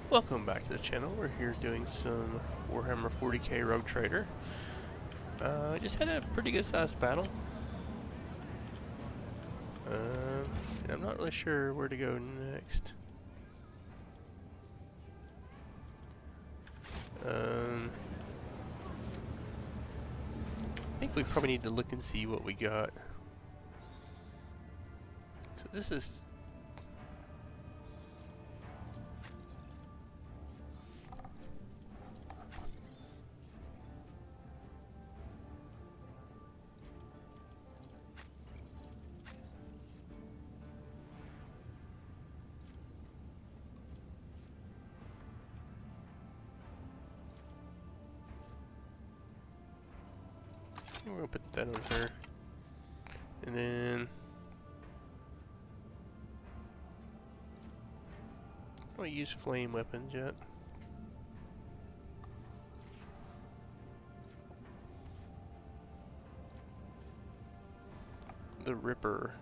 Welcome back to the channel. We're here doing some Warhammer 40k Rogue Trader. Just had a pretty good sized battle. I'm not really sure where to go next. I think we probably need to look and see what we got. So this is... we're gonna put that on her. And then... I don't use flame weapons yet. The Ripper.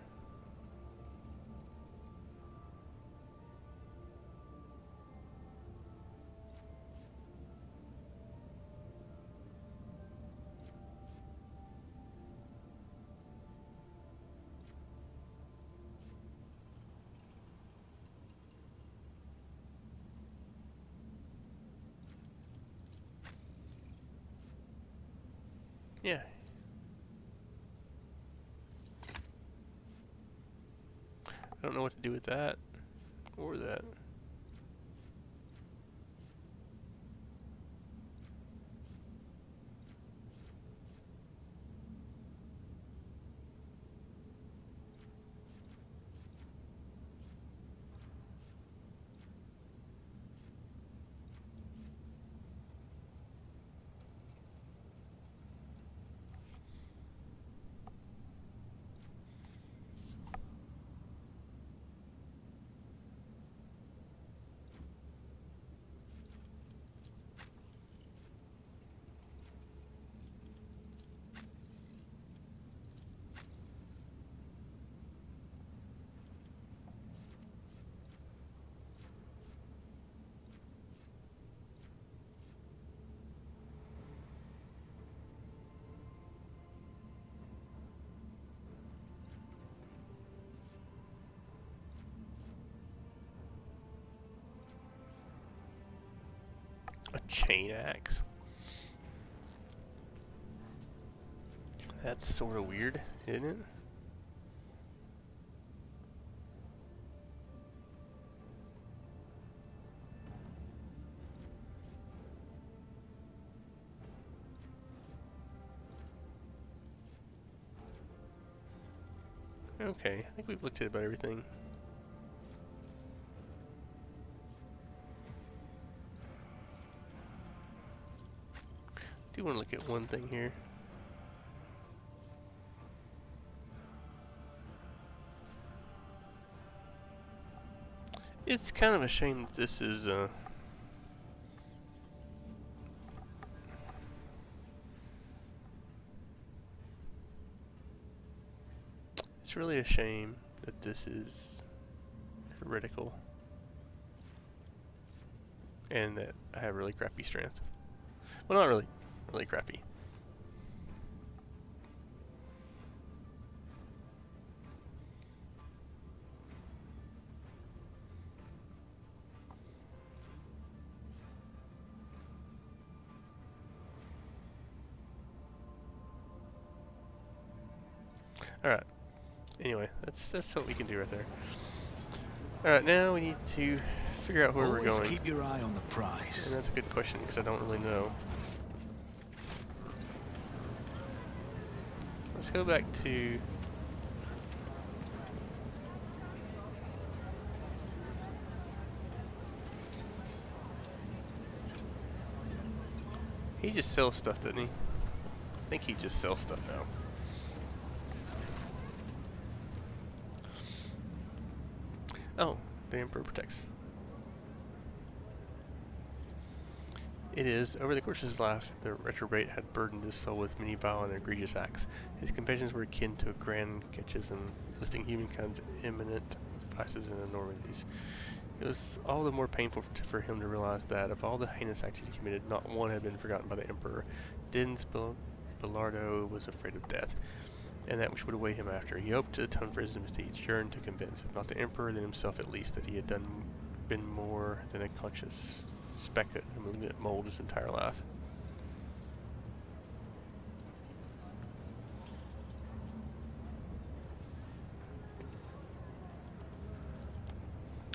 Yeah. I don't know what to do with that or that. A chain axe. That's sort of weird, isn't it? Okay, I think we've looked at about everything. Do want to look at one thing here. It's kind of a shame that this is it's really a shame that this is heretical and that I have really crappy strength. Well, not really, really crappy. Alright. Anyway, that's what we can do right there. Alright, now we need to figure out where we're going. Keep your eye on the prize. And that's a good question because I don't really know. Let's go back to... He just sells stuff, doesn't he? I think he just sells stuff now. Oh, the Emperor protects. It is, over the course of his life, the retrograde had burdened his soul with many vile and egregious acts. His companions were akin to grand catches and listing humankind's imminent vices and enormities. It was all the more painful for him to realize that of all the heinous acts he committed, not one had been forgotten by the Emperor. Din's Belardo was afraid of death, and that which would await him after. He hoped to atone for his misdeeds, yearned to convince, if not the Emperor, then himself at least, that he had been more than a conscious speck of a malignant mold his entire life.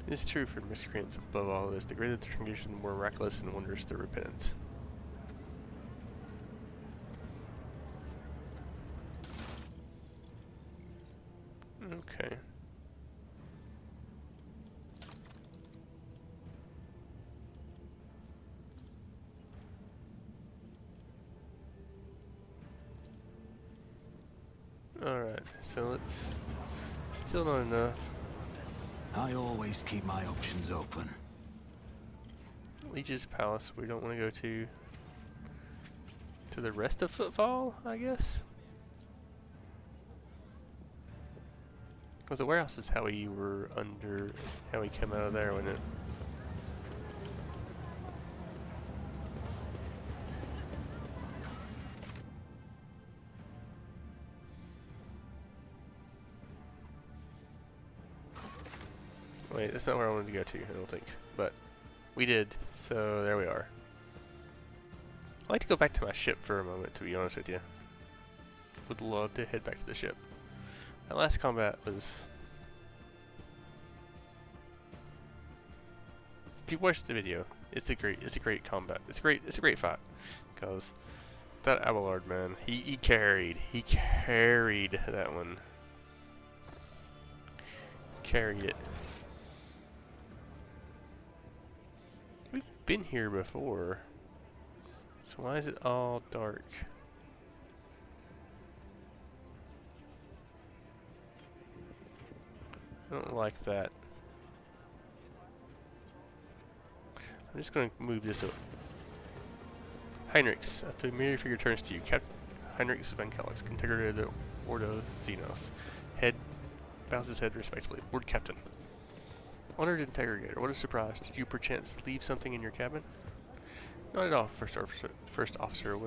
It is true for miscreants above all others. The greater the transgression, the more miraculous and wondrous their repentance. Okay. Alright, so let's... Still not enough. I always keep my options open. Leech's Palace, we don't want to go to the rest of Footfall, I guess? Well, the warehouse is how we were under... how we came out of there, wasn't it? Wait, that's not where I wanted to go to, I don't think. But we did, so there we are. I'd like to go back to my ship for a moment, to be honest with you. Would love to head back to the ship. That last combat was... If you watched the video, it's a great combat. It's a great fight. Because that Abelard, man, he carried that one. Carried it. We've been here before. So why is it all dark? I don't like that. I'm just going to move this over. Heinrichs, a familiar figure turns to you. Heinrichs Van Kelix, Integrator of the Ordo Xenos. Head bows his head respectfully. Lord Captain. Honored Interrogator, what a surprise. Did you perchance leave something in your cabin? Not at all, First Officer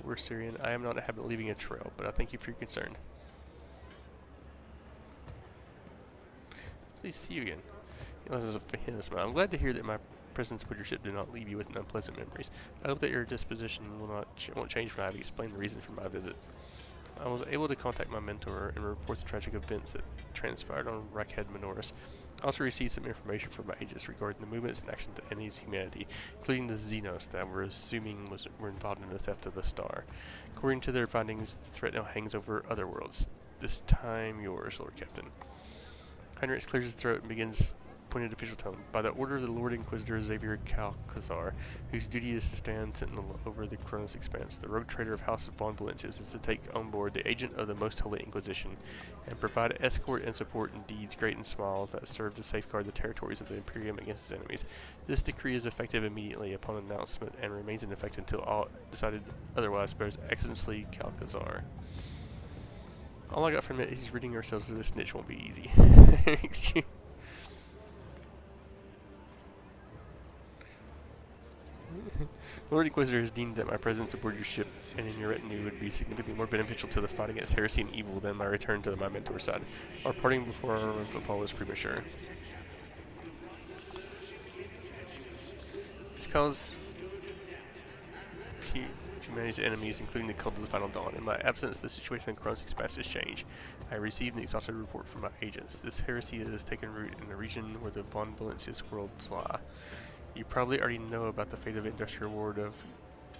we're Syrian. I am not in the habit of leaving a trail, but I thank you for your concern. Please see you again. I'm glad to hear that my presence aboard your ship did not leave you with unpleasant memories. I hope that your disposition won't change when I have explained the reason for my visit. I was able to contact my mentor and report the tragic events that transpired on Rackhead Minoris. I also received some information from my agents regarding the movements and actions of the enemy's humanity, including the Xenos that we're assuming were involved in the theft of the star. According to their findings, the threat now hangs over other worlds. This time yours, Lord Captain. Heinrich clears his throat and begins pointed official tone. By the order of the Lord Inquisitor Xavier Calcazar, whose duty is to stand sentinel over the Koronus Expanse, the rogue trader of House of Von Valencias is to take on board the agent of the Most Holy Inquisition and provide escort and support in deeds great and small that serve to safeguard the territories of the Imperium against its enemies. This decree is effective immediately upon announcement and remains in effect until all decided otherwise by His Excellency Calcazar. All I got from it is reading ourselves, so this snitch won't be easy. Excuse. Lord Inquisitor has deemed that my presence aboard your ship and in your retinue would be significantly more beneficial to the fight against heresy and evil than my return to my mentor's side. Our parting before our footfall was premature. This caused humanity's enemies, including the cult of the Final Dawn. In my absence, the situation in Koronus Expanse has changed. I received an exhaustive report from my agents. This heresy has taken root in the region where the Von Valencias worlds lie. You probably already know about the fate of the industrial ward of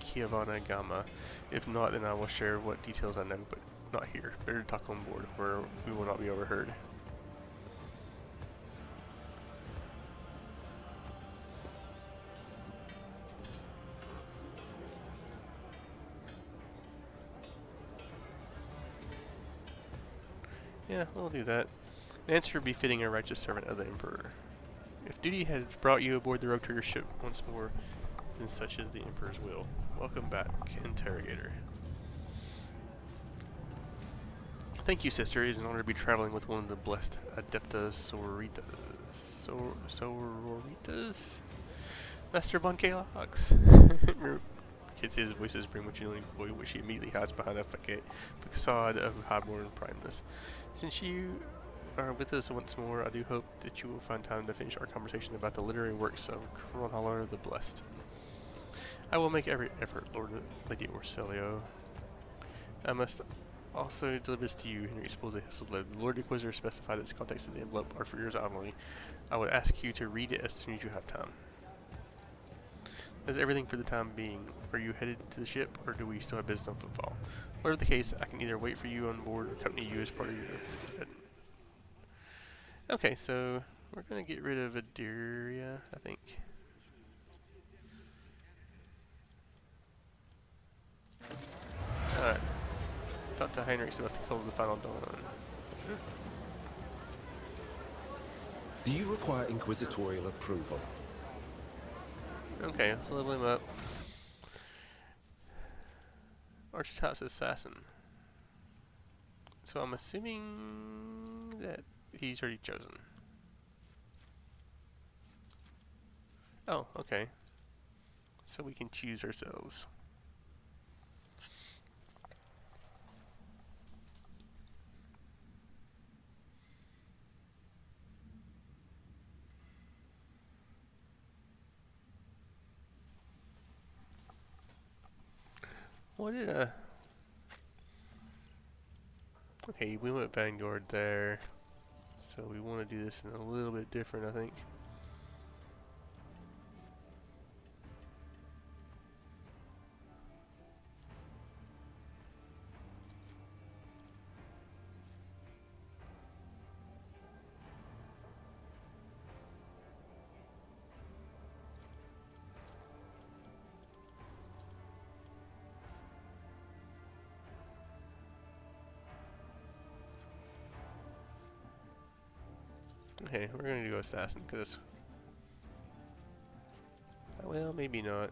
Kiavana Gamma. If not, then I will share what details I know, but not here. Better to talk on board, where we will not be overheard. Yeah, we'll do that. An answer befitting a righteous servant of the Emperor. If duty has brought you aboard the rogue trader ship once more, then such is the Emperor's will. Welcome back, Interrogator. Thank you, sister. It is an honor to be traveling with one of the blessed Adepta Sororitas. Master Von Kalox. Gets his voices pretty much the only boy, which he immediately hides behind a facade of highborn primeness. Since you are with us once more, I do hope that you will find time to finish our conversation about the literary works of Kronhaller the Blessed. I will make every effort, Lady Orselio. I must also deliver this to you, Henry Spolza. The Lord Inquisitor specified that the contents of the envelope are for yours only. I would ask you to read it as soon as you have time. That's everything for the time being. Are you headed to the ship, or do we still have business on footfall? Whatever the case, I can either wait for you on board or accompany you as part of your... Okay, so we're going to get rid of Aderia, I think. Alright. Talk to Heinrichs about the call of the final dawn. Do you require inquisitorial approval? Okay, let's level him up. Archetype's assassin. So I'm assuming that he's already chosen. Oh, okay. So we can choose ourselves. What did okay, we went Vanguard there. So we want to do this in a little bit different, I think. Okay, we're going to go assassin, because... well, maybe not.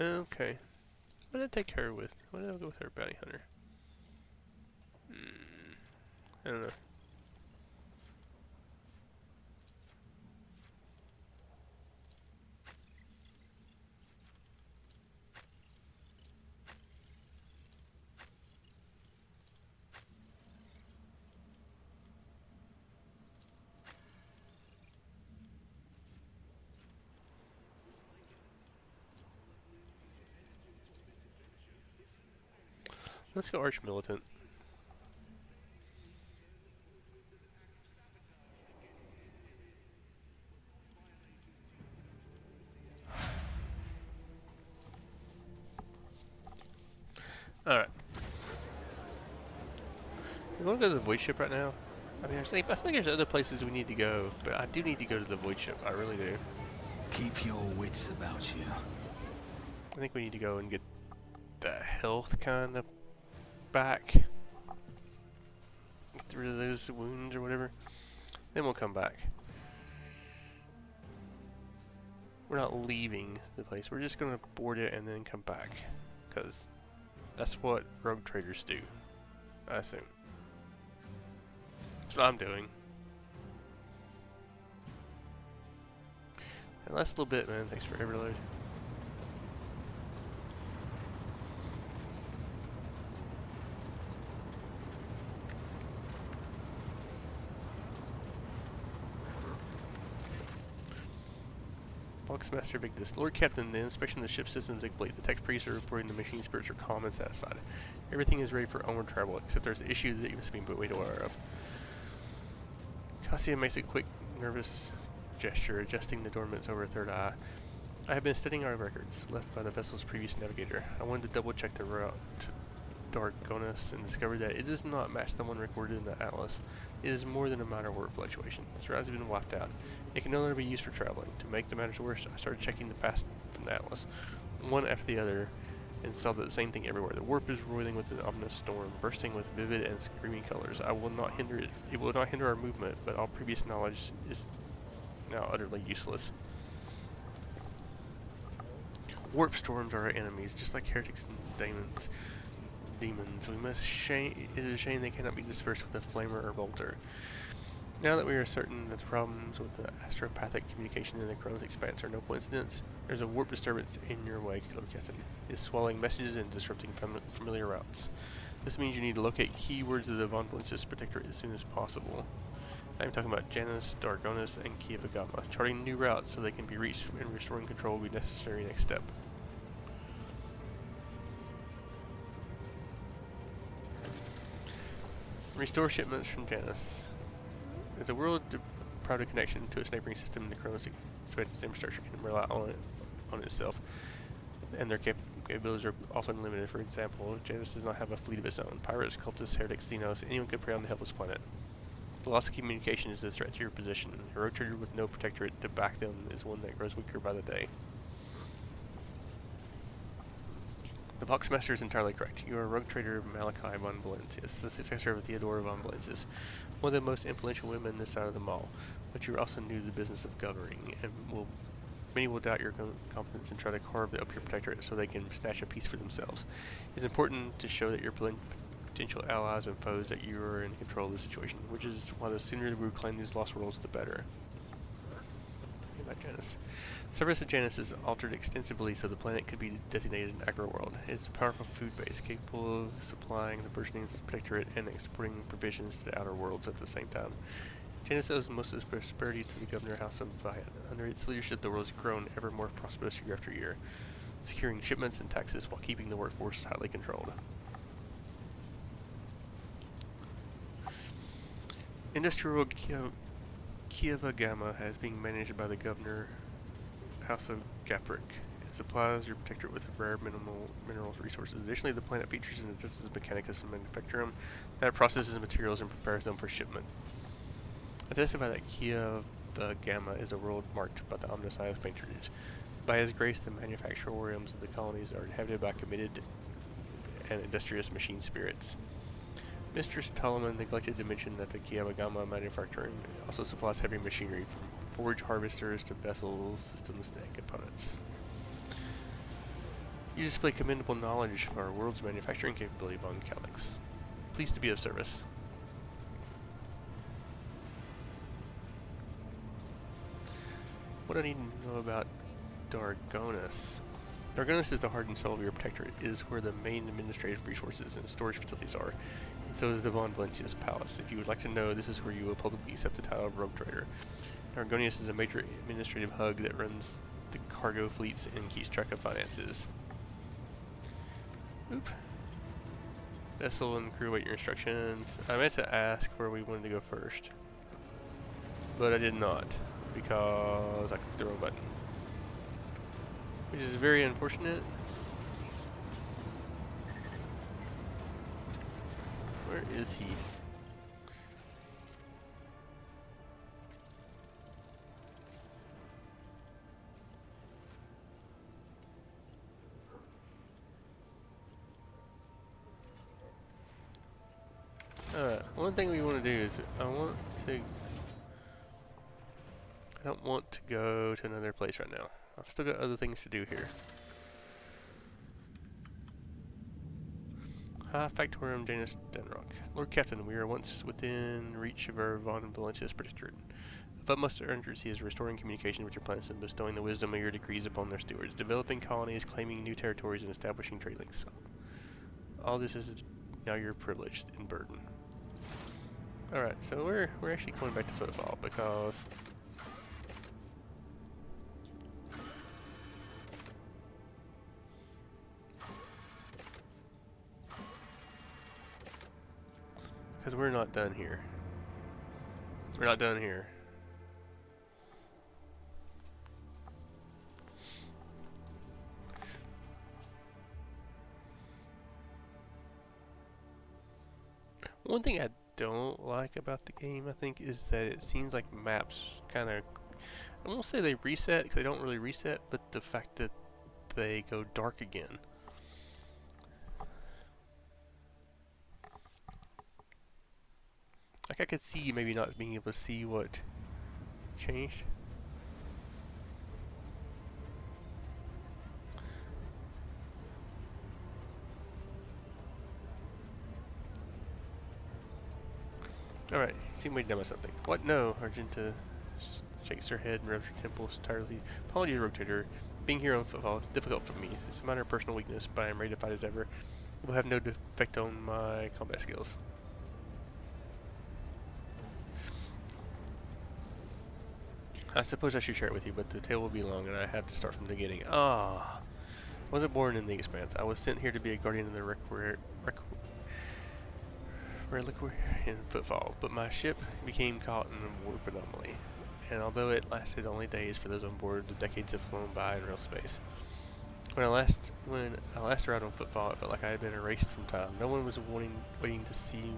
Okay. What did I take her with? What did I go with her, bounty hunter? I don't know. Let's go Arch Militant. Alright. We want to go to the void ship right now. I mean, I feel like there's other places we need to go, but I do need to go to the void ship. I really do. Keep your wits about you. I think we need to go and get the health kind of back. Get rid of those wounds or whatever. Then we'll come back. We're not leaving the place. We're just going to board it and then come back. Because that's what rogue traders do, I assume. That's what I'm doing. That last little bit, man. Thanks for overload. Foxmaster Victus. Lord Captain, the inspection of the ship systems is complete. The tech priests are reporting the machine spirits are calm and satisfied. Everything is ready for onward travel, except there's issues that you must be made aware of. Cassia makes a quick, nervous gesture, adjusting the dormants over a third eye. I have been studying our records, left by the vessel's previous navigator. I wanted to double-check the route to Koronus and discovered that it does not match the one recorded in the atlas. It is more than a minor warp fluctuation. Its route has been wiped out. It can no longer be used for traveling. To make the matters worse, I started checking the past from the atlas, one after the other, and saw the same thing everywhere. The warp is roiling with an ominous storm, bursting with vivid and screaming colors. I will not hinder it. It will not hinder our movement, but all previous knowledge is now utterly useless. Warp storms are our enemies, just like heretics and demons. We must it is a shame they cannot be dispersed with a flamer or bolter. Now that we are certain that the problems with the astropathic communication in the Koronus Expanse are no coincidence, there's a warp disturbance in your way, Lord Captain. It is swallowing messages and disrupting familiar routes. This means you need to locate keywords of the Von Valencia's Protectorate as soon as possible. I'm talking about Janus, Dargonus, and Kievagama. Charting new routes so they can be reached and restoring control will be necessary next step. Restore shipments from Janus. As a world proud of connection to its neighboring system, the Koronus Expanse's infrastructure can rely on itself, and their capabilities are often limited. For example, Janus does not have a fleet of its own. Pirates, cultists, heretics, Xenos, anyone can prey on the helpless planet. The loss of communication is a threat to your position. A rogue trader with no protectorate to back them is one that grows weaker by the day. The Voxmaster is entirely correct. You are a rogue trader Malachi von Valentius, the successor of Theodora von Valentius, one of the most influential women this side of the mall. But you are also new to the business of governing, and many will doubt your competence and try to carve up your protectorate so they can snatch a piece for themselves. It's important to show that your potential allies and foes that you are in control of the situation, which is why the sooner we reclaim these lost worlds, the better. About Janus. Service of Janus is altered extensively so the planet could be designated an agro-world. It's a powerful food base, capable of supplying the burgeoning protectorate and exporting provisions to the outer worlds at the same time. Janus owes most of its prosperity to the Governor House of Viat. Under its leadership, the world has grown ever more prosperous year after year, securing shipments and taxes while keeping the workforce tightly controlled. Industrial Kievagama has been managed by the Governor House of Gapric. It supplies your protectorate with rare mineral resources. Additionally, the planet features an Industries Mechanicus and Manufacturum that processes materials and prepares them for shipment. I testify that Kievagama is a world marked by the omniscience patronage. By his grace, the manufacturoriums of the colonies are inhabited by committed and industrious machine spirits. Mistress Ptolemy neglected to mention that the Kievagama manufacturing also supplies heavy machinery from forge harvesters to vessels, systems, and components. You display commendable knowledge of our world's manufacturing capability, Von Calix. Pleased to be of service. What do I need to know about Dargonus? Dargonus is the heart and soul of your protectorate. It is where the main administrative resources and storage facilities are, and so is the Von Valencia's palace. If you would like to know, this is where you will publicly accept the title of Rogue Trader. Dargonius is a major administrative hub that runs the cargo fleets and keeps track of finances. Oop. Vessel and crew await your instructions. I meant to ask where we wanted to go first, but I did not because I clicked the wrong button, which is very unfortunate. Where is he? One thing we want to do is I don't want to go to another place right now. I've still got other things to do here. Factorum Janus Denrock. Lord Captain, we are once within reach of our Von Valencia's Protectorate. Of utmost urgency is restoring communication with your planets and bestowing the wisdom of your decrees upon their stewards, developing colonies, claiming new territories, and establishing trade links. All this is now your privilege and burden. Alright, so we're actually going back to Footfall because we're not done here. We're not done here. One thing I don't like about the game, I think, is that it seems like maps kind of, I won't say they reset, because they don't really reset, but the fact that they go dark again. Like, I could see maybe not being able to see what changed. Alright, seem way done with something. What? No, Argenta shakes her head and rubs her temples tiredly. Apologies, Rotator. Being here on Footfall is difficult for me. It's a minor personal weakness, but I am ready to fight as ever. It will have no effect on my combat skills. I suppose I should share it with you, but the tale will be long and I have to start from the beginning. Ah! I wasn't born in the Expanse. I was sent here to be a guardian of the reliquary in Footfall, but my ship became caught in a warp anomaly. And although it lasted only days for those on board, the decades have flown by in real space. When I last arrived on Footfall, it felt like I had been erased from time. No one was waiting to see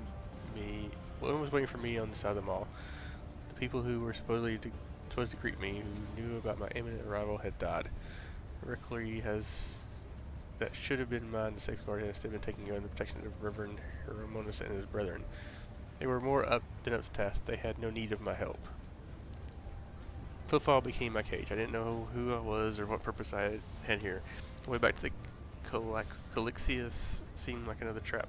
me. No one was waiting for me on the side of the mall. The people who were supposed to greet me, who knew about my imminent arrival, had died. The reliquary that should have been mine to safeguard has instead been taken under the protection of Reverend Hieronymus and his brethren. They were more up to task. They had no need of my help. Footfall became my cage. I didn't know who I was or what purpose I had here. The way back to the Calixius seemed like another trap.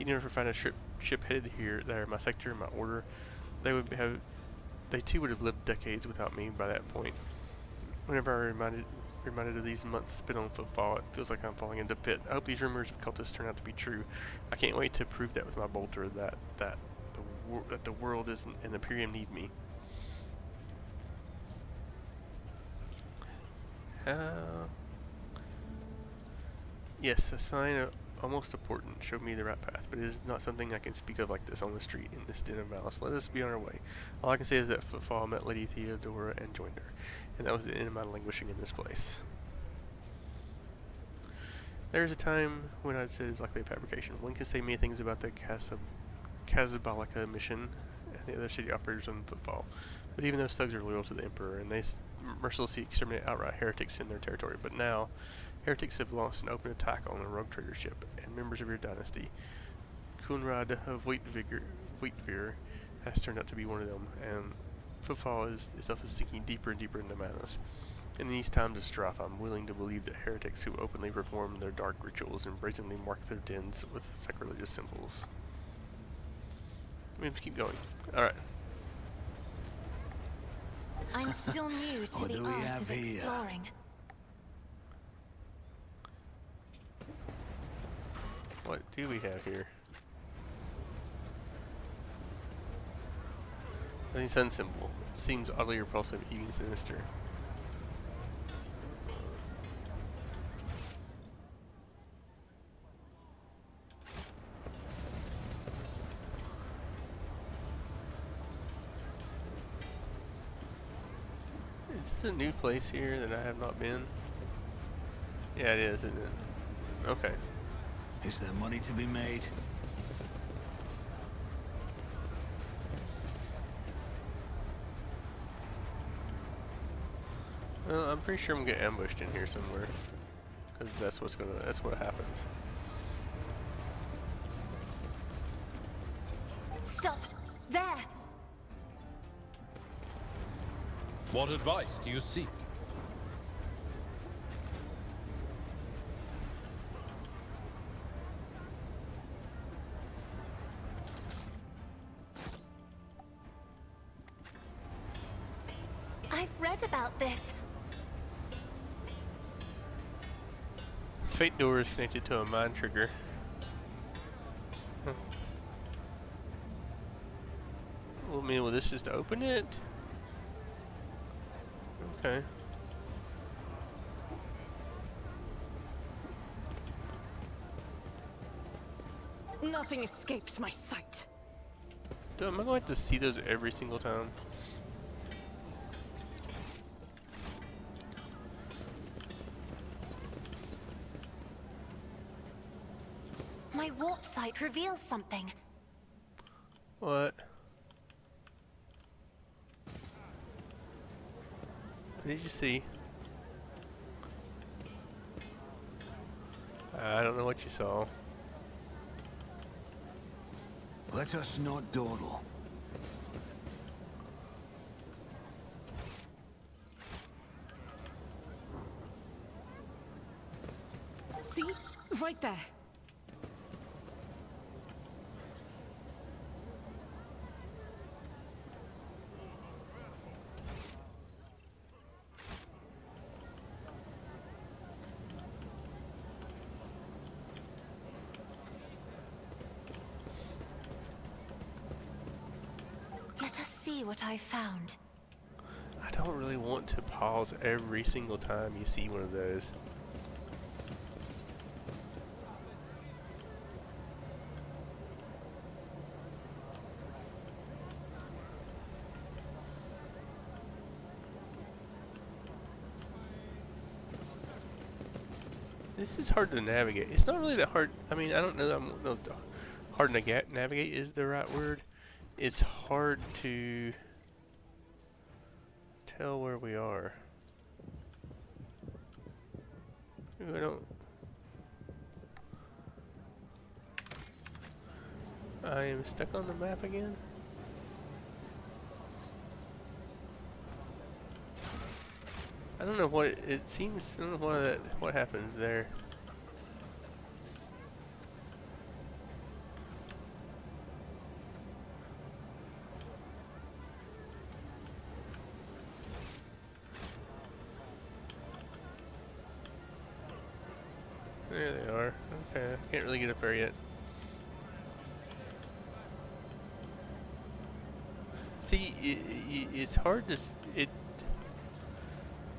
Even if I find a ship headed there, my sector, my order, they too would have lived decades without me by that point. Whenever I reminded of these months spent on Footfall, it feels like I'm falling into the pit. I hope these rumors of cultists turn out to be true. I can't wait to prove that with my bolter that the world and the Imperium need me. Yes, a sign almost important showed me the right path, but it is not something I can speak of like this on the street in this den of malice. Let us be on our way. All I can say is that Footfall met Lady Theodora and joined her, and that was the end of my languishing in this place. There is a time when I'd say it's likely a fabrication. One can say many things about the Casablanca mission and the other city operators on Footfall, but even those thugs are loyal to the Emperor, and they mercilessly exterminate outright heretics in their territory. But now, heretics have launched an open attack on a rogue trader ship and members of your dynasty. Kunrad of Wheatvere has turned out to be one of them, and Footfall itself is sinking deeper and deeper into madness. In these times of strife, I'm willing to believe that heretics who openly perform their dark rituals and brazenly mark their dens with sacrilegious symbols. Let me just keep going. Alright. I'm still new to What the do we art have of here? exploring. What do we have here? The sun symbol. It seems oddly repulsive, even sinister. Is this a new place here that I have not been? Yeah, it is, isn't it? Okay. Is there money to be made? Well, I'm pretty sure I'm gonna get ambushed in here somewhere, because that's what happens. Stop! There! What advice do you seek? read about this. This fate door is connected to a mine trigger. Huh. Well, I mean, will this just open it? Okay. Nothing escapes my sight. Dude, am I going to have to see those every single time? My warp sight reveals something. What? What did you see? I don't know what you saw. Let us not dawdle. See? Right there. Let us see what I found. I don't really want to pause every single time you see one of those. This is hard to navigate. It's not really that hard. I mean, I don't know that hard to navigate is the right word. It's hard to tell where we are. Ooh, I am stuck on the map again. I don't know what it seems. I don't know what happens there. There they are. Okay, I can't really get up there yet. See, it's hard to.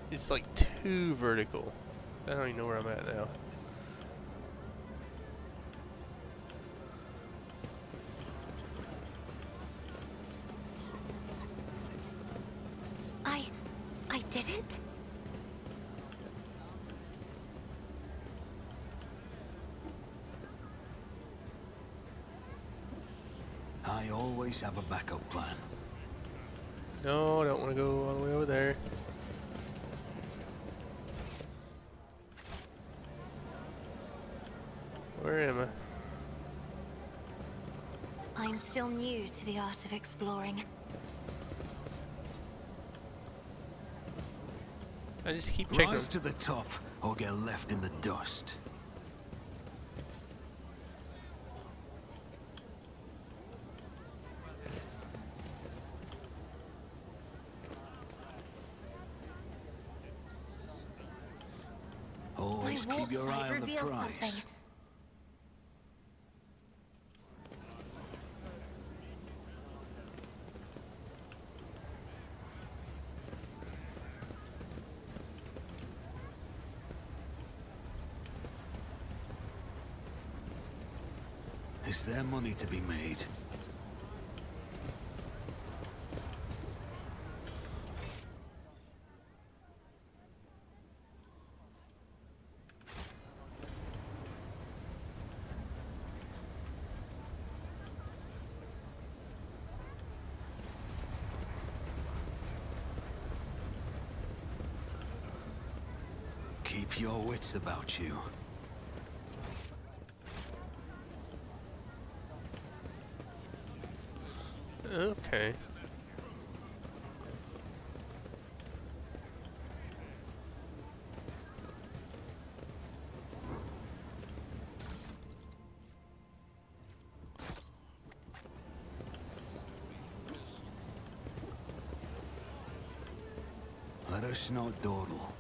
It's like too vertical. I don't even know where I'm at now. I did it? I always have a backup plan. No, I don't want to go all the way over there. Where am I? I'm still new to the art of exploring. I just keep checking. Rise to the top or get left in the dust. Always My keep warp your eye sight on the reveals prize. something. Is there money to be made? Keep your wits about you. Okay. Let us not dawdle.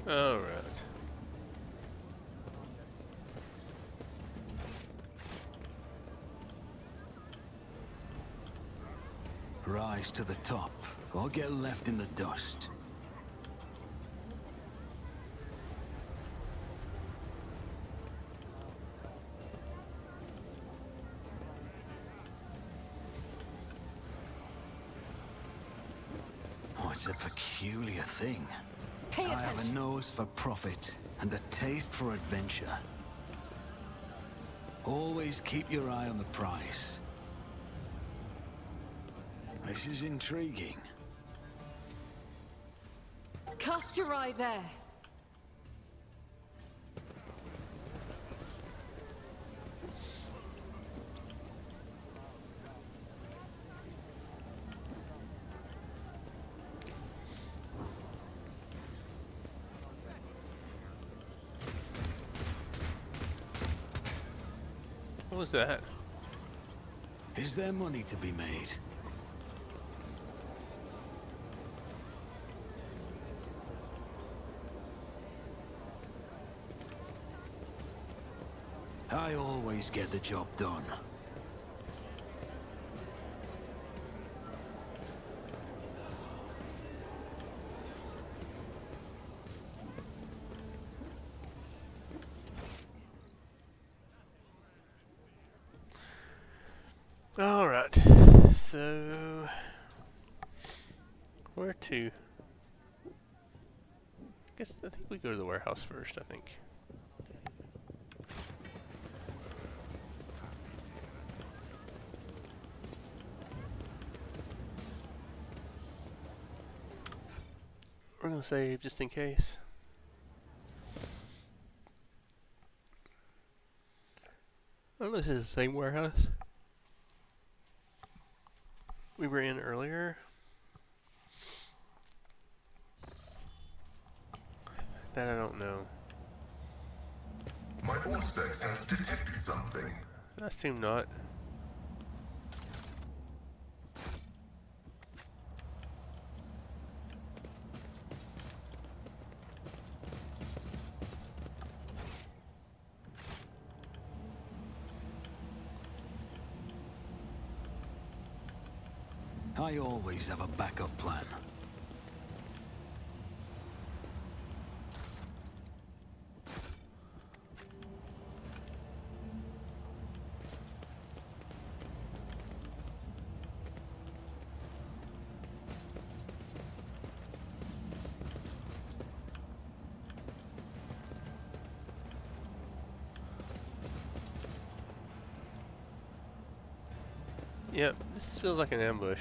Alright. Rise to the top, or get left in the dust. Oh, it's a peculiar thing. Pay I have a attention. nose for profit and a taste for adventure. Always keep your eye on the prize. This is intriguing. Cast your eye there. What was that? Is there money to be made? I always get the job done. Alright. So... where to? I think we go to the warehouse first, I think. We're gonna save just in case. I don't know if this is the same warehouse we were in earlier. That I don't know. My Auspex has detected something. I assume not. I always have a backup plan. Yep, this feels like an ambush.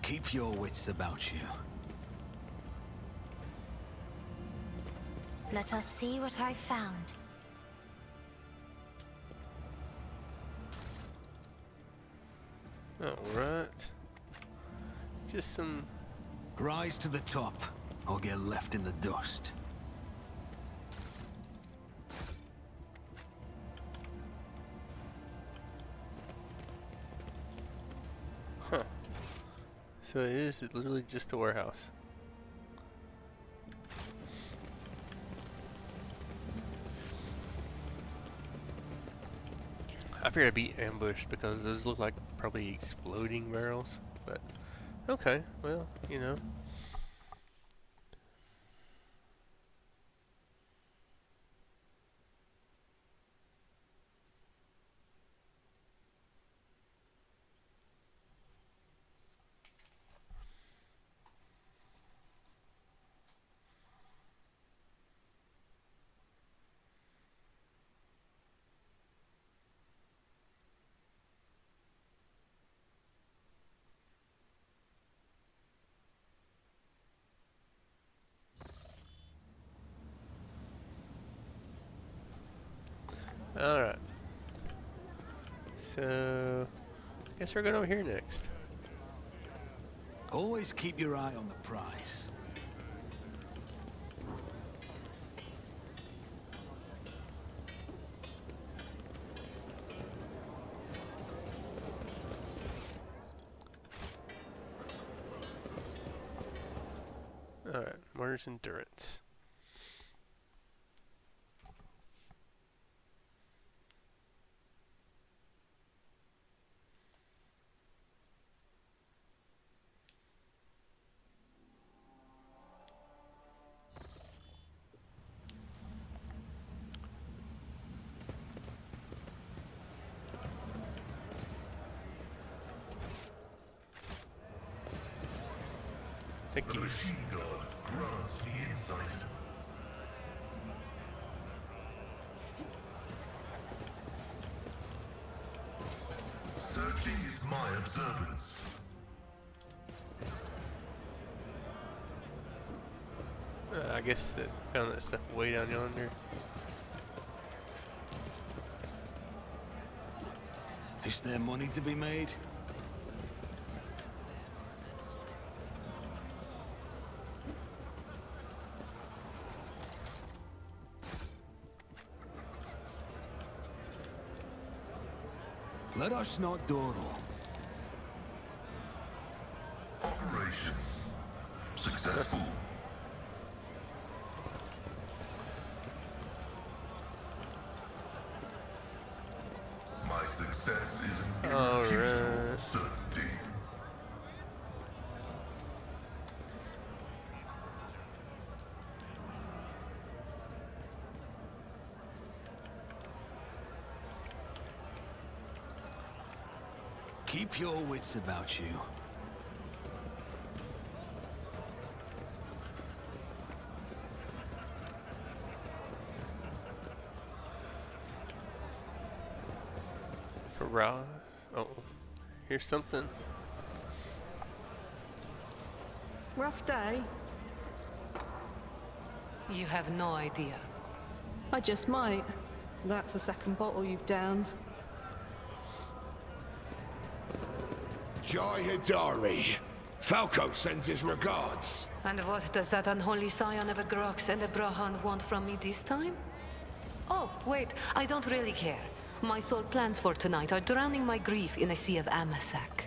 Keep your wits about you. Let us see what I found. Alright. Just some... Rise to the top, or get left in the dust. Huh. So it is literally just a warehouse. I figured I'd be ambushed because those look like probably exploding barrels, but okay, well, you know. Alright. So, guess we're going over here next. Always keep your eye on the prize. Alright, Martyr's Endurance. Thank The you. machine god grants me insight. Searching is my observance. I guess that found that stuff way down yonder. Is there money to be made? Let us not dawdle. Operation successful. My success is an irrefutable Alright. certainty. Keep your wits about you. Hurrah. Oh, here's something. Rough day. You have no idea. I just might. That's the second bottle you've downed. Jai Hidari. Falco sends his regards. And what does that unholy scion of a Grox and a Brahan want from me this time? Oh, wait, I don't really care. My sole plans for tonight are drowning my grief in a sea of Amasak.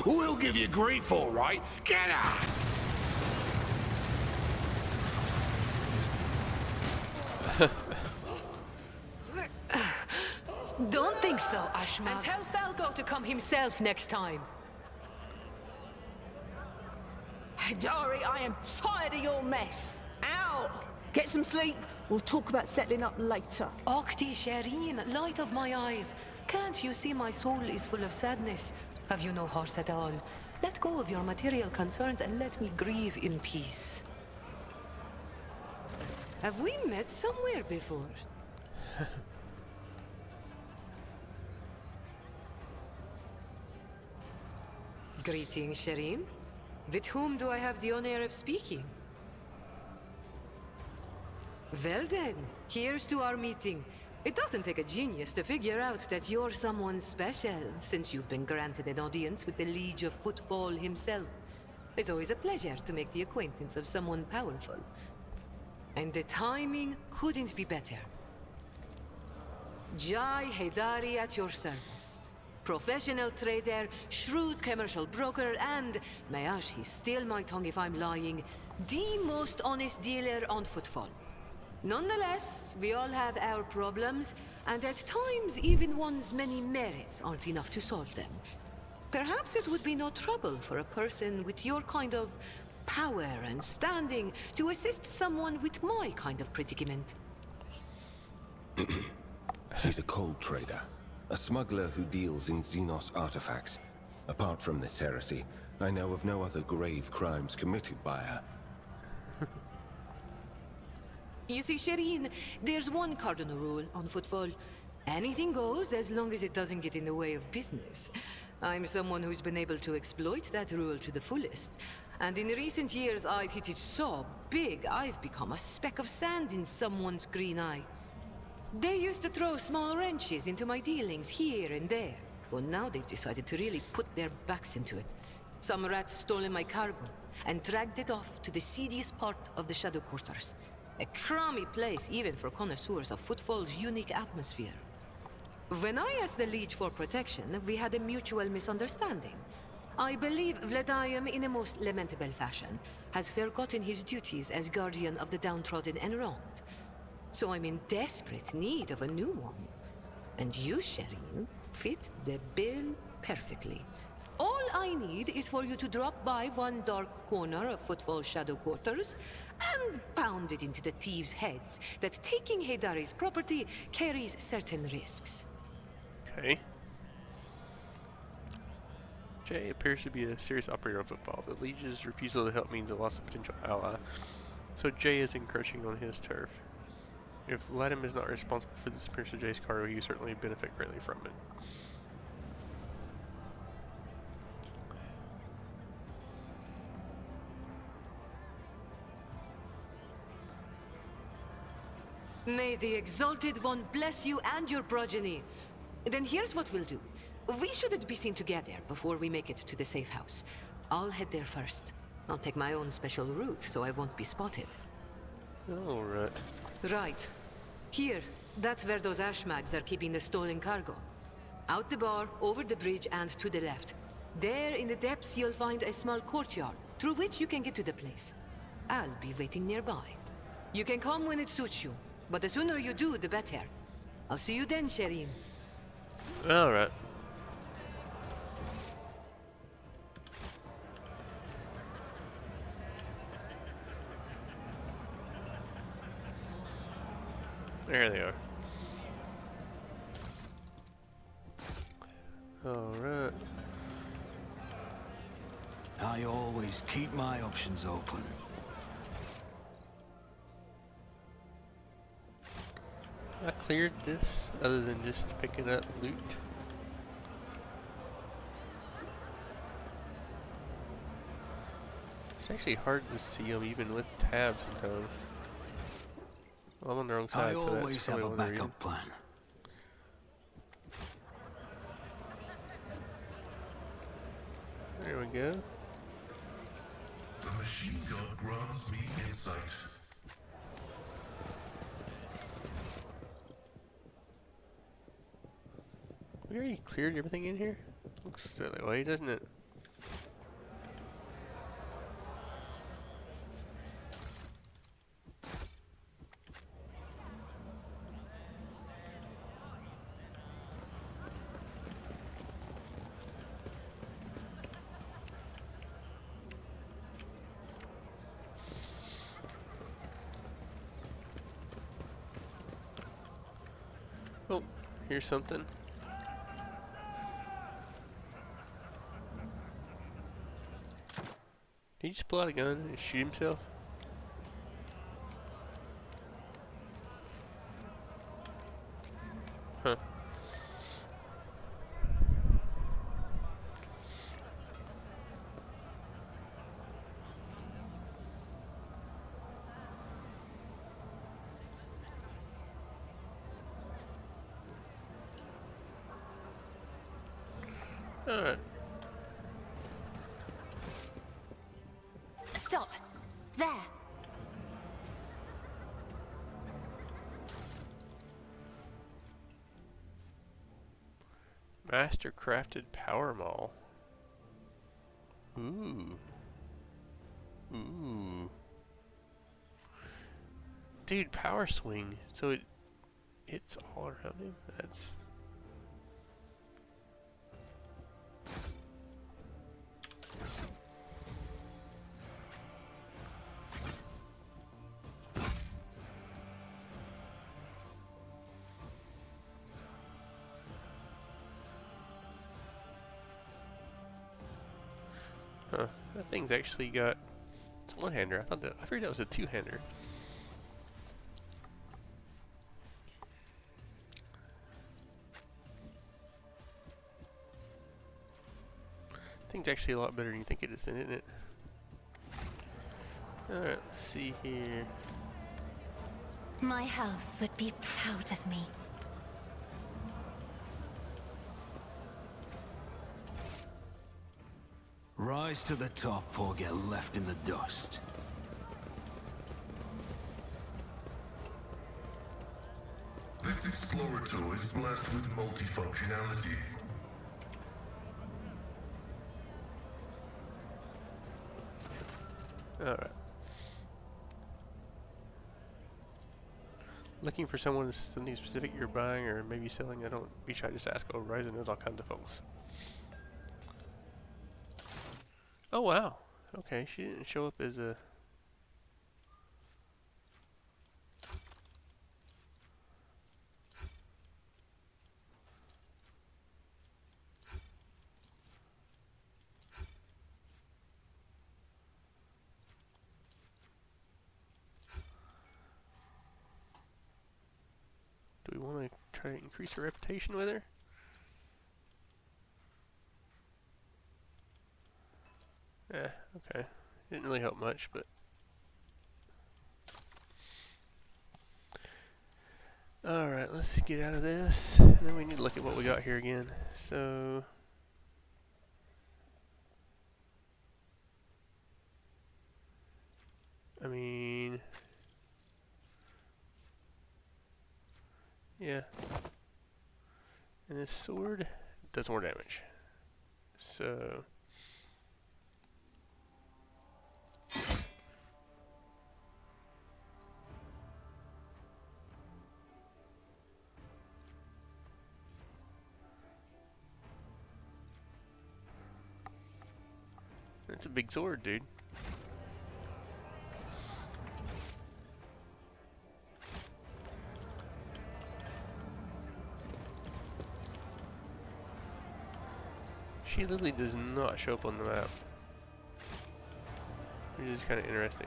We'll give you grief, all right. Get out! Don't think so, Ashma. And tell Falco to come himself next time. Dari, I am tired of your mess. Out! Get some sleep. We'll talk about settling up later. Okti Shireen, light of my eyes. Can't you see my soul is full of sadness? Have you no heart at all? Let go of your material concerns and let me grieve in peace. Have we met somewhere before? Greetings, Shireen. With whom do I have the honor of speaking? Well then, here's to our meeting. It doesn't take a genius to figure out that you're someone special, since you've been granted an audience with the Liege of Footfall himself. It's always a pleasure to make the acquaintance of someone powerful. And the timing couldn't be better. Jai Hidari at your service. Professional trader, shrewd commercial broker, and, may he steal my tongue if I'm lying, the most honest dealer on Footfall. Nonetheless, we all have our problems, and at times even one's many merits aren't enough to solve them. Perhaps it would be no trouble for a person with your kind of power and standing to assist someone with my kind of predicament. He's a cold trader. A smuggler who deals in Xenos artifacts. Apart from this heresy, I know of no other grave crimes committed by her. You see, Shireen, there's one cardinal rule on Footfall. Anything goes as long as it doesn't get in the way of business. I'm someone who's been able to exploit that rule to the fullest. And in recent years, I've hit it so big, I've become a speck of sand in someone's green eye. They used to throw small wrenches into my dealings here and there. Well, now they've decided to really put their backs into it. Some rats stolen my cargo and dragged it off to the seediest part of the Shadow Quarters. A crummy place even for connoisseurs of Footfall's unique atmosphere. When I asked the Liege for protection, we had a mutual misunderstanding. I believe Vladimir, in a most lamentable fashion, has forgotten his duties as guardian of the downtrodden and wronged. So I'm in desperate need of a new one. And you, Shireen, fit the bill perfectly. All I need is for you to drop by one dark corner of Footfall Shadow Quarters and pound it into the thieves' heads that taking Haydari's property carries certain risks. Okay. Jay appears to be a serious operator of Footfall. The Liege's refusal to help means a loss of potential ally. So Jay is encroaching on his turf. If Latham is not responsible for the disappearance of Jay's cargo, he will certainly benefit greatly from it. May the Exalted One bless you and your progeny. Then here's what we'll do. We shouldn't be seen together before we make it to the safe house. I'll head there first. I'll take my own special route so I won't be spotted. Alright. Right. Here, that's where those ashmags are keeping the stolen cargo. Out the bar, over the bridge, and to the left. There in the depths you'll find a small courtyard, through which you can get to the place. I'll be waiting nearby. You can come when it suits you, but the sooner you do, the better. I'll see you then, Shireen. Alright. There they are. Alright. I always keep my options open. I cleared this, other than just picking up loot. It's actually hard to see them even with tabs sometimes. Well, I'm on the wrong side, I so that's always have probably a one of the reasons. backup plan. There we go. The machine gun grants me insight. We already cleared everything in here? Looks that way, doesn't it? Oh, here's something. Did he just pull out a gun and shoot himself? Huh. Alright. Stop. There. Master crafted power maul. Ooh. Ooh. Dude, power swing. So it's all around him. That's huh. That thing's actually got it's a one-hander. I figured that was a two-hander. Thing's actually a lot better than you think it is, isn't it? Alright, let's see here. My house would be proud of me. Rise to the top or get left in the dust. This Explorator is blessed with multifunctionality. Alright. Looking for something specific you're buying or maybe selling? I don't be shy, just ask. Oh, Ryzen knows all kinds of folks. Oh wow. Okay, she didn't show up as a... Do we want to try to increase her reputation with her? Yeah, okay. Didn't really help much, but... Alright, let's get out of this. And then we need to look at what we got here again. So... I mean... Yeah. And this sword does more damage. So... That's a big sword, dude. She literally does not show up on the map, which is kind of interesting.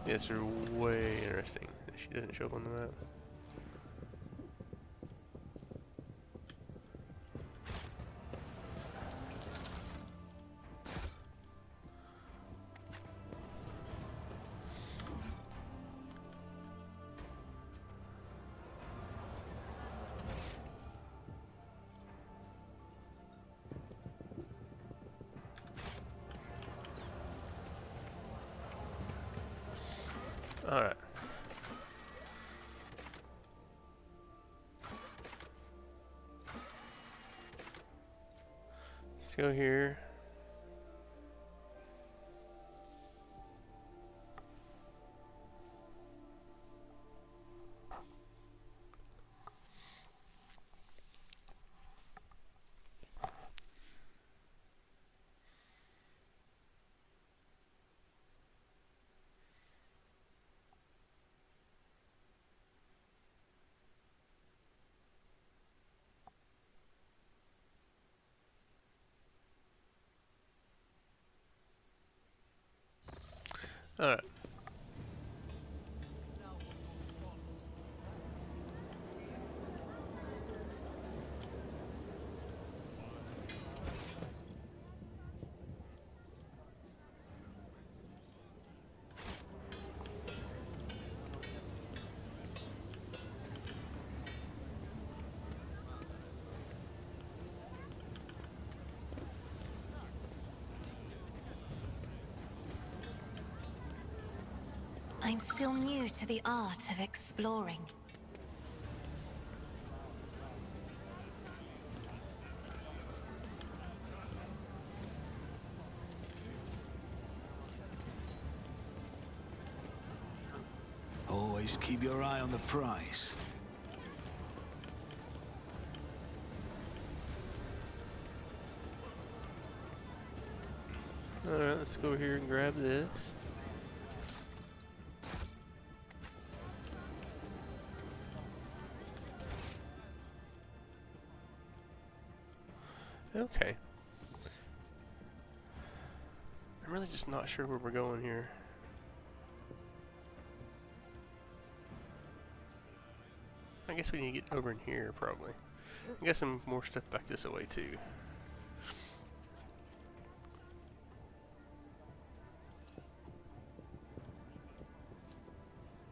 Yes, they're way interesting that she doesn't show up on the map. Alright. Let's go here. Alright. I'm still new to the art of exploring. Always keep your eye on the prize. Alright, let's go over here and grab this. Okay. I'm really just not sure where we're going here. I guess we need to get over in here, probably. I got some more stuff back this way, too.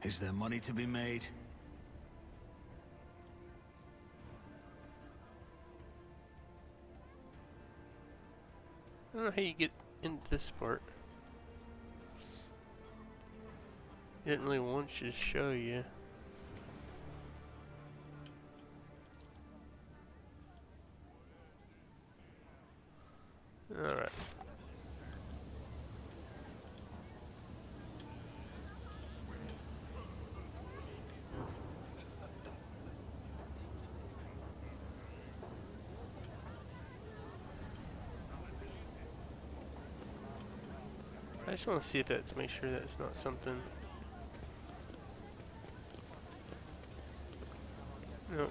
Is there money to be made? I don't know how you get into this part. It didn't really want you to show you. Alright. I just want to see if that's, make sure that's not something. No.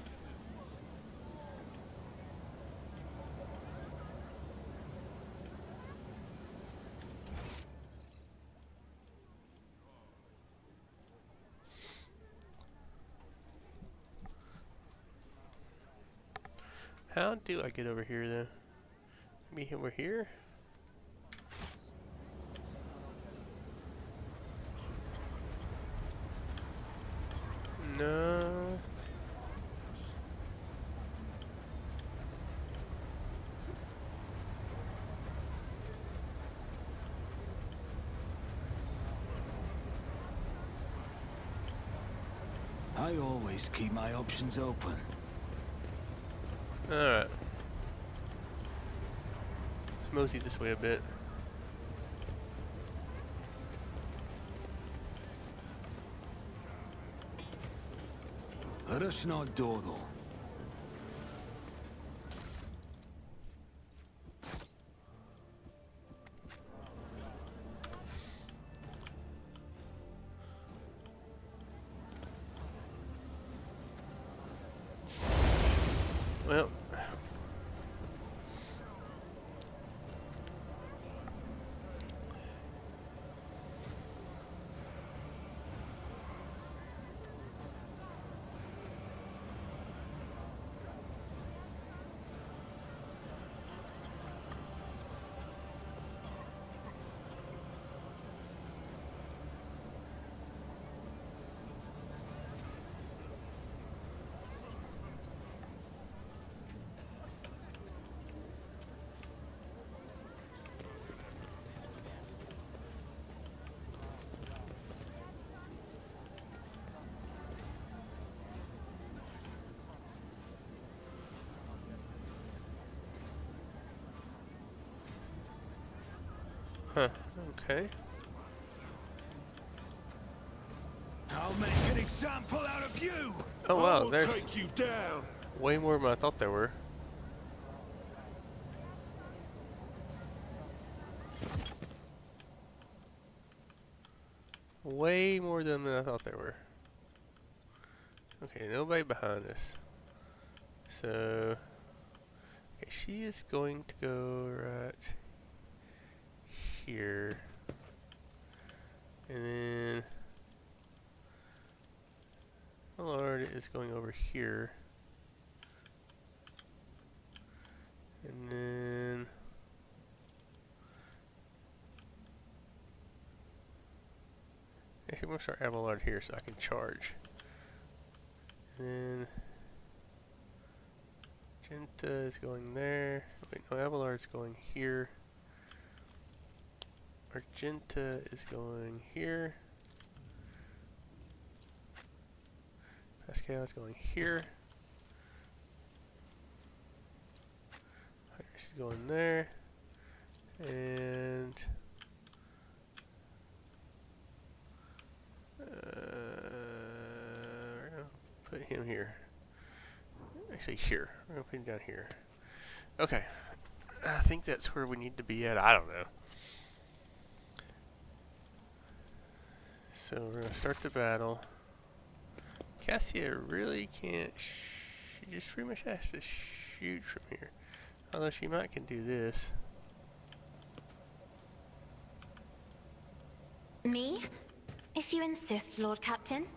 How do I get over here though? Maybe over here? No. I always keep my options open. Alright. Let's mosey this way a bit. Let us not dawdle. Well. Huh, okay. I'll make an example out of you! Oh wow, I'll there's take you down. way more than I thought there were. Way more than I thought there were. Okay, nobody behind us. So, okay, she is going to go right here. And then my lord is going over here. And then actually, I'm going to start Abelard here so I can charge. And then Genta is going there. Wait, no, Abelard's going here. Argenta is going here. Pascal is going here. Iris is going there. And we're going to put him here. Actually here. We're going to put him down here. Okay. I think that's where we need to be at. I don't know. So we're going to start the battle. Cassia really can't. She just pretty much has to shoot from here. Although she might can do this. Me? If you insist, Lord Captain.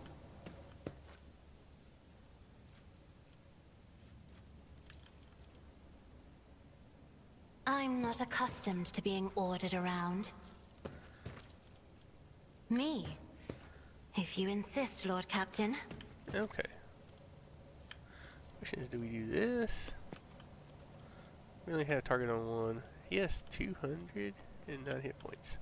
I'm not accustomed to being ordered around. Me? If you insist, Lord Captain. Okay. Question is, do we do this? We only have a target on one. He has 209 hit points.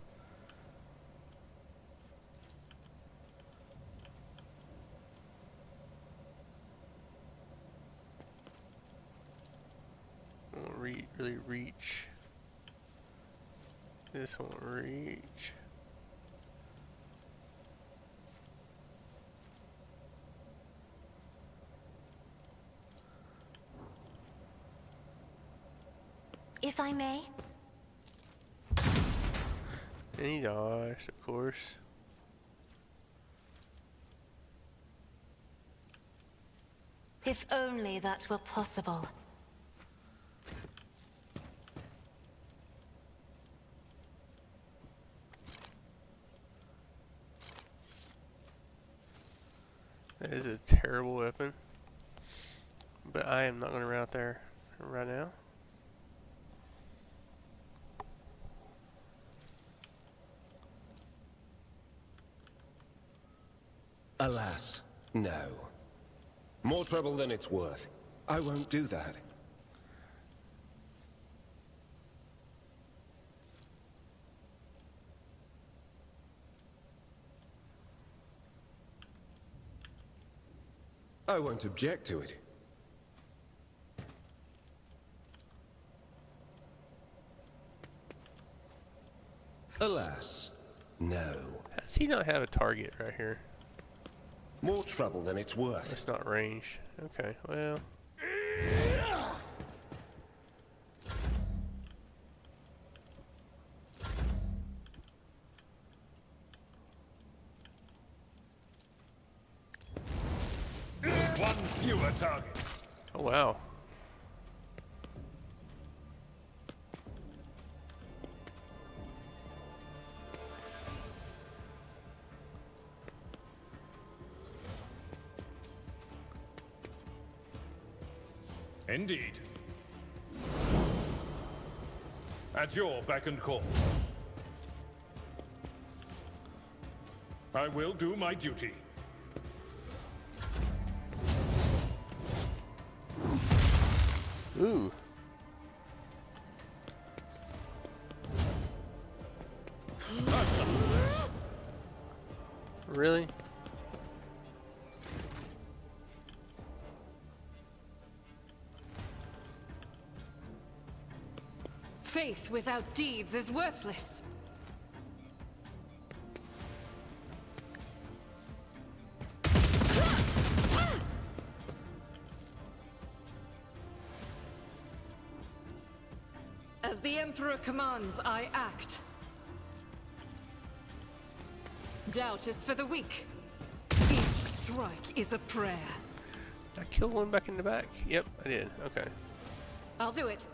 Won't really reach. This won't reach. If I may. And he dodged, of course. If only that were possible. That is a terrible weapon. But I am not going to run out there right now. Alas, no. More trouble than it's worth. I won't do that. I won't object to it. Alas, no. How does he not have a target right here? More trouble than it's worth. That's not range. Okay, well. One fewer target. Oh, wow. Indeed. At your beck and call. I will do my duty. Ooh. Really? Faith without deeds is worthless. As the Emperor commands, I act. Doubt is for the weak. Each strike is a prayer. Did I kill one back in the back? Yep, I did. Okay. I'll do it.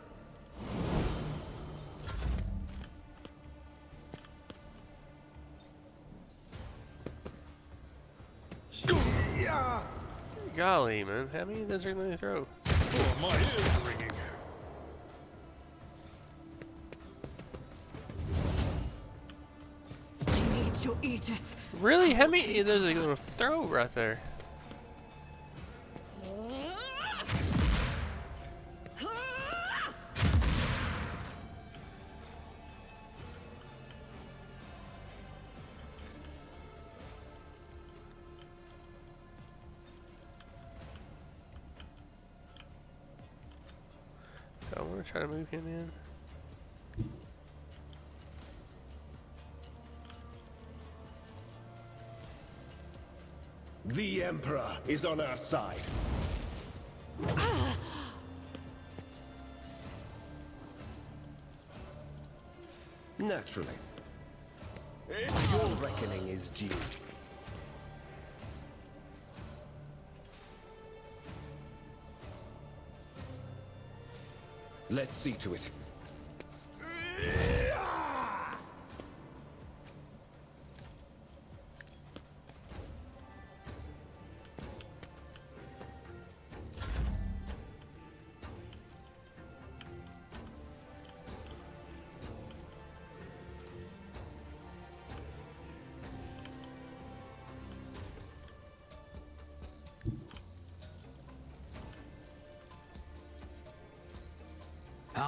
Golly, man. How many of those are going to throw? Oh, my ears are ringing. I need your aegis. Really? How many of those are they going to throw right there? I want to try to move him in. The Emperor is on our side. Naturally. Your reckoning is due. Let's see to it.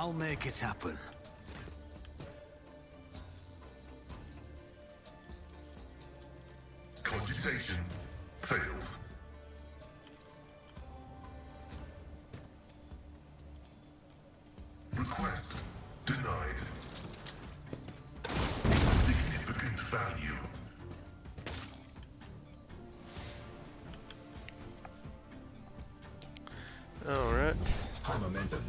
I'll make it happen. Cogitation failed. Request denied. Significant value. All right. High momentum.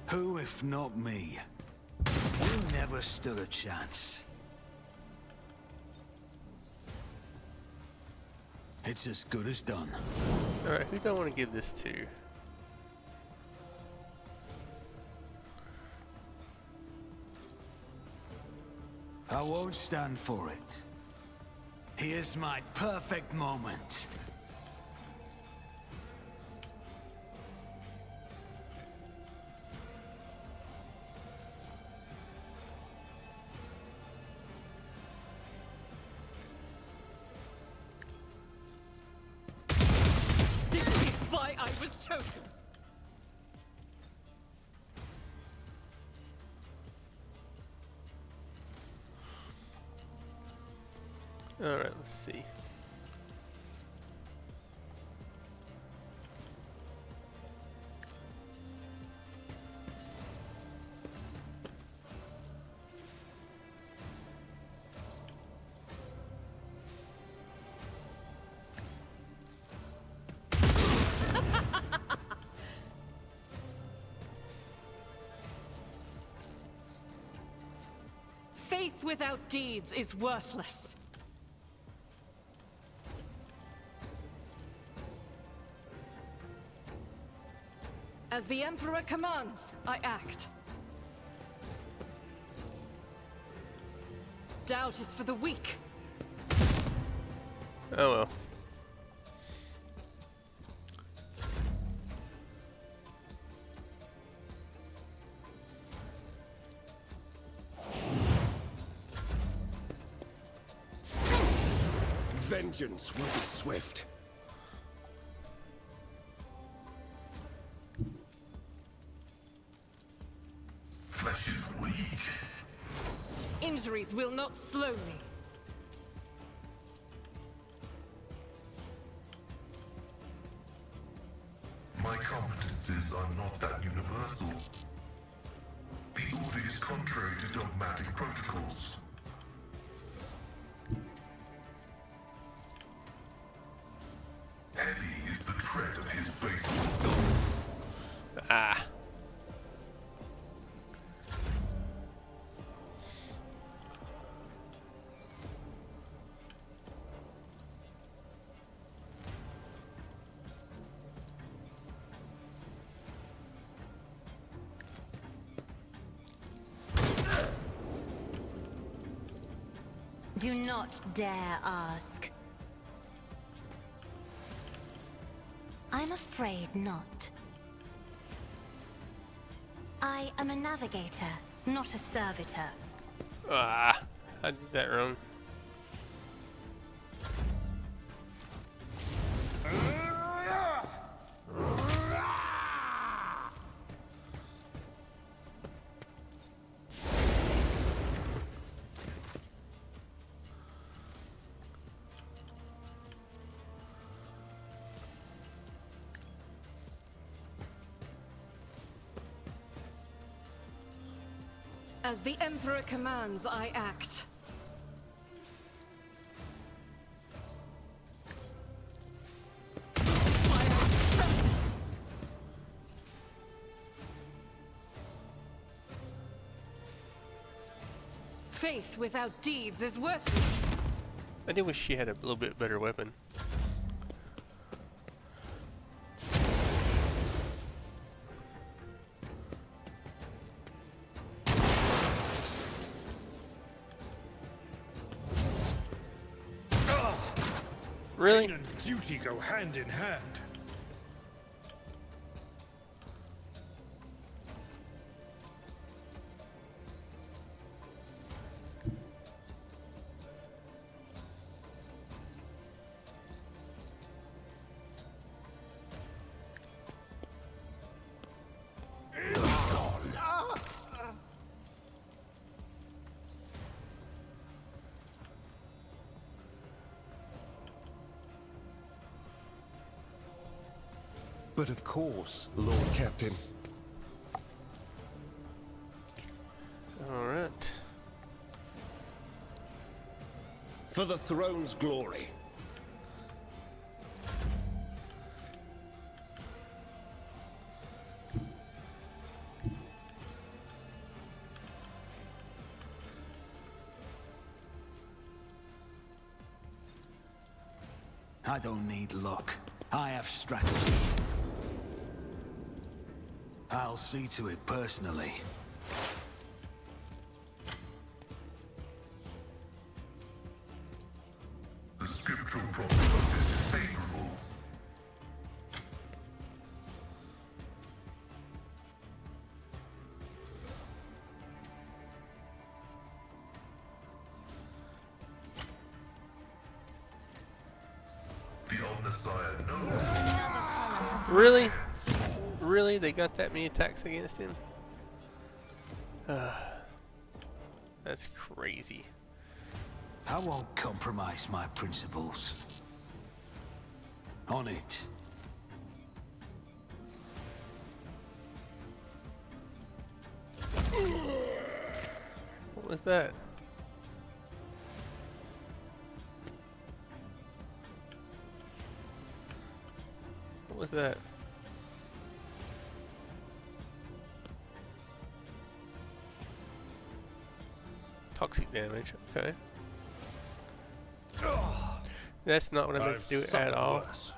Who if not me? You never stood a chance. It's as good as done. All right. Who do I want to give this to? I won't stand for it. Here's my perfect moment. This is why I was chosen. All right. Let's see. Faith without deeds is worthless. As the Emperor commands, I act. Doubt is for the weak. Oh well. Vengeance will be swift. Flesh is weak. Injuries will not slow me. My competences are not that universal. The order is contrary to dogmatic protocols. Heavy is the tread of his faithful. Ah. Do not dare ask. I'm afraid not. I am a navigator, not a servitor. Ah. I did that wrong. As the Emperor commands, I act. Faith without deeds is worthless. I do wish she had a little bit better weapon. Really? Pain and duty go hand in hand. But of course, Lord Captain. Alright. For the throne's glory. I don't need luck. I have strategy. I'll see to it personally. The scriptural prognosis is favorable. The Omnissiah knows. Really? Really? They got that many attacks against him? That's crazy. I won't compromise my principles. On it. What was that? What was that? Toxic damage, okay. That's not what I meant to do at all. Worse.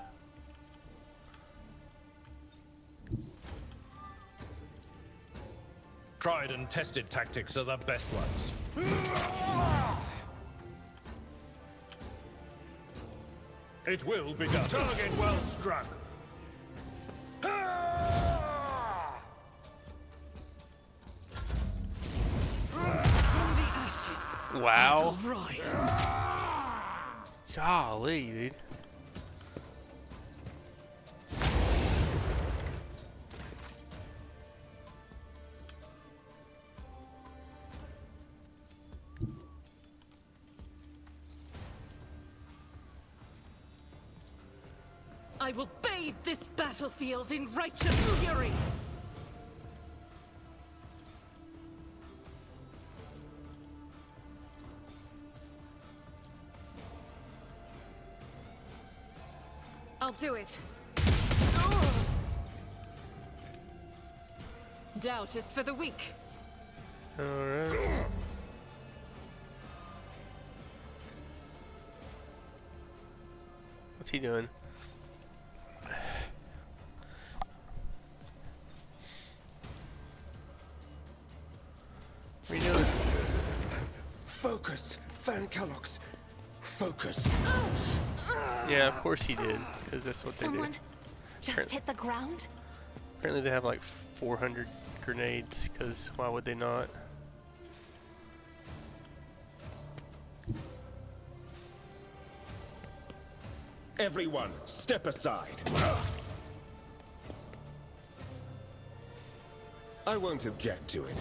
Tried and tested tactics are the best ones. It will be done. Target well struck. Wow. Right. Golly, dude. I will bathe this battlefield in righteous fury. I'll do it. Doubt is for the weak. Alright. What's he doing? What are you doing? Focus, Van Kallox. Focus. Yeah, of course he did, because that's what Someone they do. just hit the ground? Apparently they have like 400 grenades, because why would they not? Everyone, step aside. I won't object to it.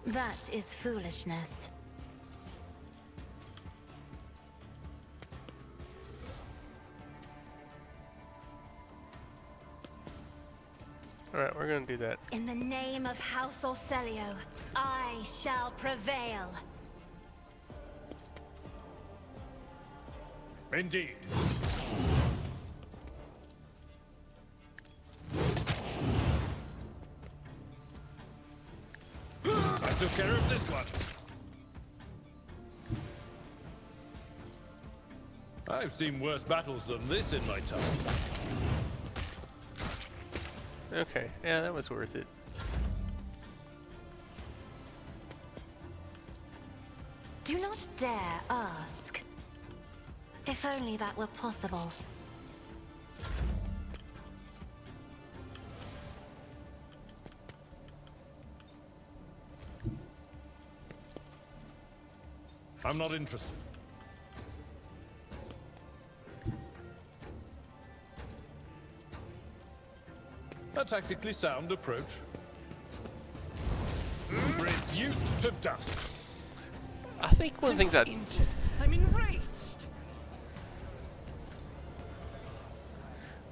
That is foolishness. Alright, we're gonna do that. In the name of House Orcelio, I shall prevail. Indeed. I took care of this one. I've seen worse battles than this in my time. Okay, yeah, that was worth it. Do not dare ask. If only that were possible. I'm not interested. A tactically sound approach. Reduced to dust. I think one of the things I'm enraged.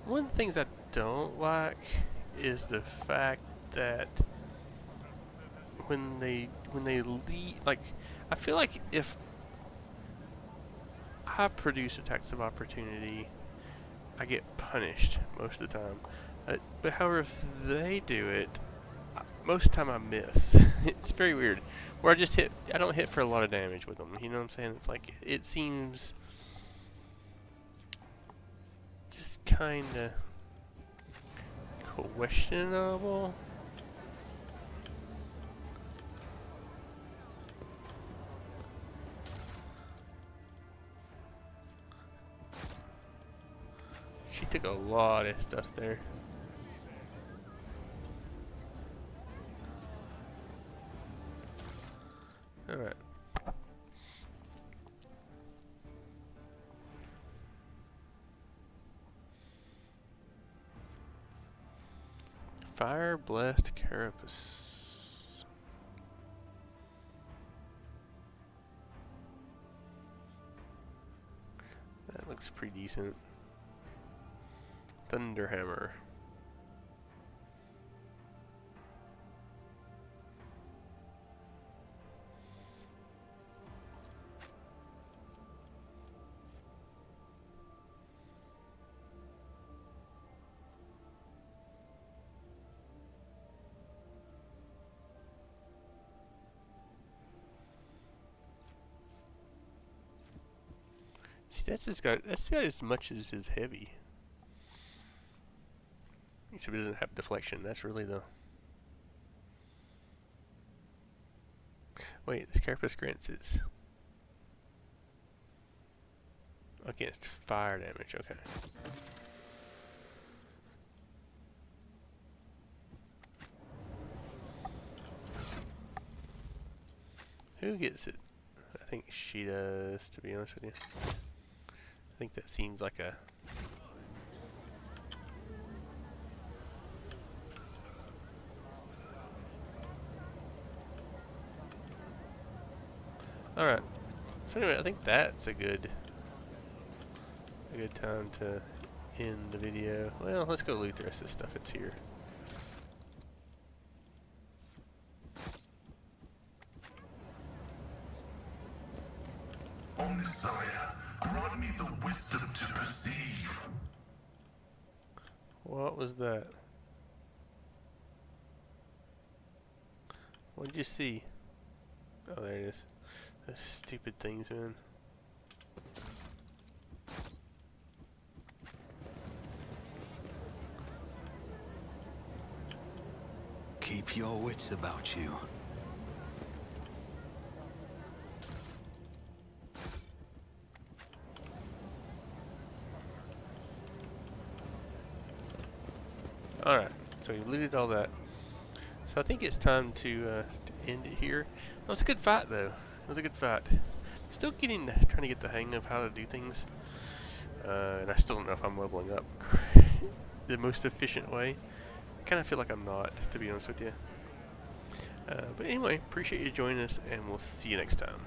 one of the things I don't like is the fact that when they lead, like, I feel like if I produce attacks of opportunity, I get punished most of the time. But however, if they do it, most of the time I miss. It's very weird. Where I don't hit for a lot of damage with them. You know what I'm saying? It's like, it seems just kind of questionable. She took a lot of stuff there. Alright. Fire blessed carapace. That looks pretty decent. Thunderhammer. See, that's got as much as his heavy. Except it doesn't have deflection. That's really the... Wait, this carapace grants its... against fire damage, okay. Who gets it? I think she does, to be honest with you. I think that seems like a... Alright. So anyway, I think that's a good time to end the video. Well, let's go loot the rest of the stuff that's here. O Messiah, grant me the wisdom to perceive. What was that? What did you see? Oh, there it is. Those stupid things, man. Keep your wits about you. Alright, so we've looted all that. So I think it's time to end it here. It was a good fight, though. It was a good fight. Still trying to get the hang of how to do things. And I still don't know if I'm leveling up the most efficient way. I kind of feel like I'm not, to be honest with you. But anyway, appreciate you joining us, and we'll see you next time.